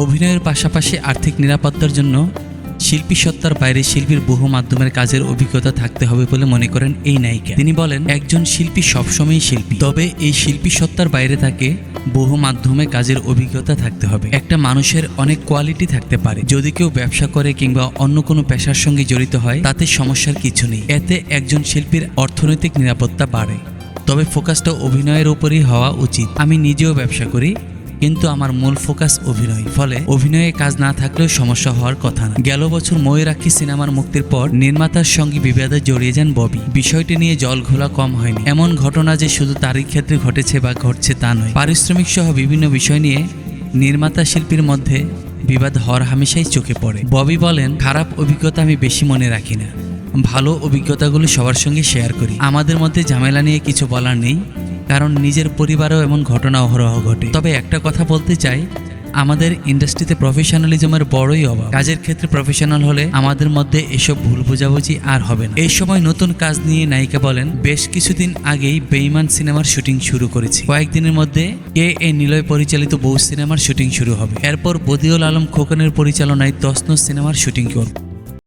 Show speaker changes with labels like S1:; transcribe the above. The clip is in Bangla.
S1: অভিনয়ের পাশাপাশি আর্থিক নিরাপত্তার জন্য শিল্পী সত্তার বাইরে শিল্পীর বহু মাধ্যমের কাজের অভিজ্ঞতা থাকতে হবে বলে মনে করেন এই নায়িকা। তিনি বলেন, একজন শিল্পী সবসময়ই শিল্পী, তবে এই শিল্পী সত্তার বাইরে তাকে বহু মাধ্যমে কাজের অভিজ্ঞতা থাকতে হবে। একটা মানুষের অনেক কোয়ালিটি থাকতে পারে। যদি কেউ ব্যবসা করে কিংবা অন্য কোনো পেশার সঙ্গে জড়িত হয় তাতে সমস্যার কিছু নেই। এতে একজন শিল্পীর অর্থনৈতিক নিরাপত্তা বাড়ে। তবে ফোকাসটা অভিনয়ের উপরই হওয়া উচিত। আমি নিজেও ব্যবসা করি, কিন্তু আমার মূল ফোকাস অভিনয়। ফলে অভিনয়ে কাজ না থাকলেও সমস্যা হওয়ার কথা না। গেল বছর ময়ূরাক্ষী সিনেমার মুক্তির পর নির্মাতার সঙ্গে বিবাদে জড়িয়ে যান ববি। বিষয়টি নিয়ে জলঘোলা কম হয়নি। এমন ঘটনা যে শুধু তারই ক্ষেত্রে ঘটেছে বা ঘটছে তা নয়। পারিশ্রমিক সহ বিভিন্ন বিষয় নিয়ে নির্মাতা শিল্পীর মধ্যে বিবাদ হওয়ার হামেশাই চোখে পড়ে। ববি বলেন, খারাপ অভিজ্ঞতা আমি বেশি মনে রাখি না, ভালো অভিজ্ঞতাগুলো সবার সঙ্গে শেয়ার করি। আমাদের মধ্যে ঝামেলা নিয়ে কিছু বলার নেই, কারণ নিজের পরিবারেও এমন ঘটনা অহরহ ঘটে। তবে একটা কথা বলতে চাই, আমাদের ইন্ডাস্ট্রিতে প্রফেশনালিজমের বড়ই অভাব। কাজের ক্ষেত্রে প্রফেশনাল হলে আমাদের মধ্যে এসব ভুল বোঝাবুঝি আর হবে না। এই সময় নতুন কাজ নিয়ে নায়িকা বলেন, বেশ কিছুদিন আগেই বেঈমান সিনেমার শুটিং শুরু করেছি। কয়েকদিনের মধ্যে কে নিলয় পরিচালিত বউ সিনেমার শুটিং শুরু হবে। এরপর বদিউল আলম খোকনের পরিচালনায় তসনস সিনেমার শুটিং করব।